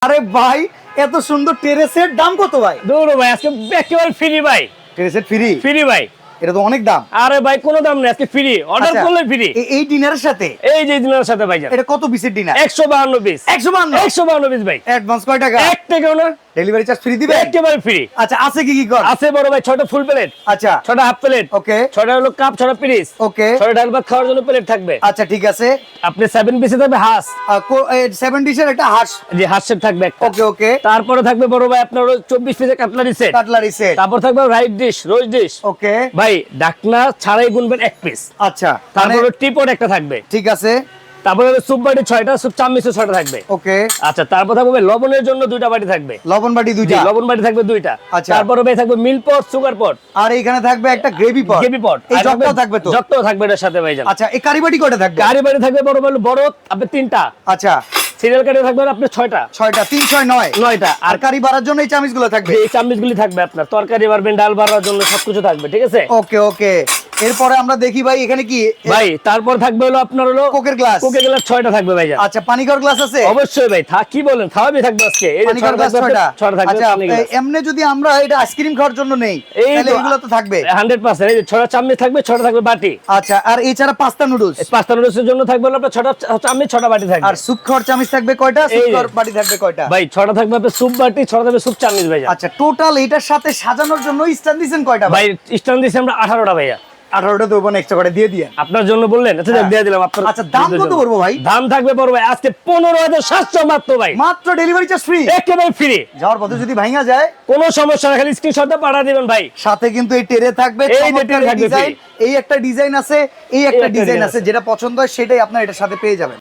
আরে ভাই এত সুন্দর টেরেসের দাম কত ভাই? দৌড়ো ভাই, আজকে একেবারে ফ্রি ভাই। টেরেসের ফ্রি? ফ্রি ভাই। এটা তো অনেক দাম। আরে ভাই কোনো দাম নেই, আজকে ফ্রি, অর্ডার করলে ফ্রি। এই ডিনারের সাথে? এই যে ডিনারের সাথে ভাই। এটা কত পিসের ডিনার? 152 পিস। 152 পিস ভাই। অ্যাডভান্স কয় টাকা? 1 টাকাও না। ডেলিভারি চার্জ ফ্রি দিবে? একেবারে ফ্রি। আচ্ছা আছে কি কি কর? আছে বড় ভাই 6টা ফুল প্লেট, আচ্ছা 6টা হাফ প্লেট, ওকে 6টা হলো কাপ, 6টা পিস, ওকে 6টা ডাল ভাত খাওয়ার জন্য প্লেট থাকবে। আচ্ছা ঠিক আছে। আপনি 7 পিসে থাকবে হাঁস, 7 ডিশের একটা হাঁস, যে হাঁস সেট থাকবে একটা। ওকে ওকে। তারপরে থাকবে বড় ভাই আপনার 24 পিসের কাটলারি সেট। Cutlery set. তারপর থাকবে রাইস ডিশ, রোজ ডিশ। ওকে ভাই ডাকনা ছাড়াই গুনবেন 1 পিস। আচ্ছা তারপরে টিপট একটা থাকবে। ঠিক আছে। তারপরে সুপ বাটি 6টা, সুপ চামচে 6টা থাকবে। ওকে আচ্ছা তারপর থাকবে লবণের জন্য 2টা বাটি থাকবে। লবণ বাটি জি, দুইটা? লবণ বাটি থাকবে 2টা। আচ্ছা। তারপরে ভাই থাকবে মিল পট, সুগার পট, আর এখানে থাকবে একটা গ্রেভি পট। গ্রেভি পট। এই জগটাও থাকবে তো? জগটাও থাকবে এর সাথে ভাইজান। আচ্ছা এই কারি বাটি কয়টা থাকবে? গাড়ি বাড়ি থাকবে বড় বড় আপনি 3টা। আচ্ছা সিরিয়াল কাটে থাকবে আপনি 6টা। 6টা, 3 6 9 9টা। আর কারি বাড়ার জন্য এই চামচগুলো থাকবে? এই চামচগুলি থাকবে আপনার, তরকারি বাড়বেন, ডাল বাড়ার জন্য সবকিছু থাকবে, ঠিক আছে? ওকে ওকে। এরপরে আমরা দেখি ভাই এখানে কি ভাই তারপর থাকবে হলো আপনার হলো কোকের গ্লাস? কোকের গ্লাস 6টা থাকবে ভাইজান। আচ্ছা পানিকর গ্লাস আছে? অবশ্যই ভাই, কি বলেন, খাওয়াবি থাকবে আজকে। এই যে পানিকর গ্লাস 6টা 6টা? থাকবে আচ্ছা পানি গ্লাস। এমনি যদি আমরা এটা আইসক্রিম খাওয়ার জন্য নেই তাহলে এগুলো তো থাকবে? 100%। এই যে 6টা চামচ থাকবে, 6টা থাকবে বাটি। আচ্ছা আর এছাড়া পাস্তা নুডলস? পাস্তা নুডলসের জন্য থাকবে হলো আপনার 6টা চামচ, 6টা বাটি থাকবে। আর স্যুপ খাওয়ার চামচ থাকবে কয়টা? স্যুপ খাওয়ার বাটি থাকবে কয়টা? ভাই 6টা থাকবে আপনার স্যুপ বাটি, 6টা থাকবে স্যুপ চামচ ভাইজান। আচ্ছা টোটাল এটার সাথে সাজানোর জন্য স্ট্যান্ড দিবেন কয়টা ভাই স্ট্যান্ড দিছি আমরা 18টা ভাইয়া। 18টা দেবো না, এক্সট্রা করে দিয়ে দিয়েন। আপনার জন্য বললেন, আচ্ছা হ্যাঁ। দিয়ে দিলাম আপনার। আচ্ছা দাম কত পড়বো ভাই? দাম থাকবে বড় ভাই আজকে 15,700 মাত্র ভাই। মাত্র ডেলিভারি চার্জ ফ্রি? একেবারে ফ্রি। যাওয়ার পথে যদি ভাঙা যায় কোনো সমস্যা না, খালি স্ক্রিনশটটা পাঠিয়ে দিবেন ভাই। সাথে কিন্তু এই টেরে থাকবে, এই যে চমৎকার টেরে থাকবে ডিজাইন। এই একটা ডিজাইন আছে, এই একটা ডিজাইন আছে, যেটা পছন্দ হয় সেটাই আপনার এটার সাথে পেয়ে যাবেন।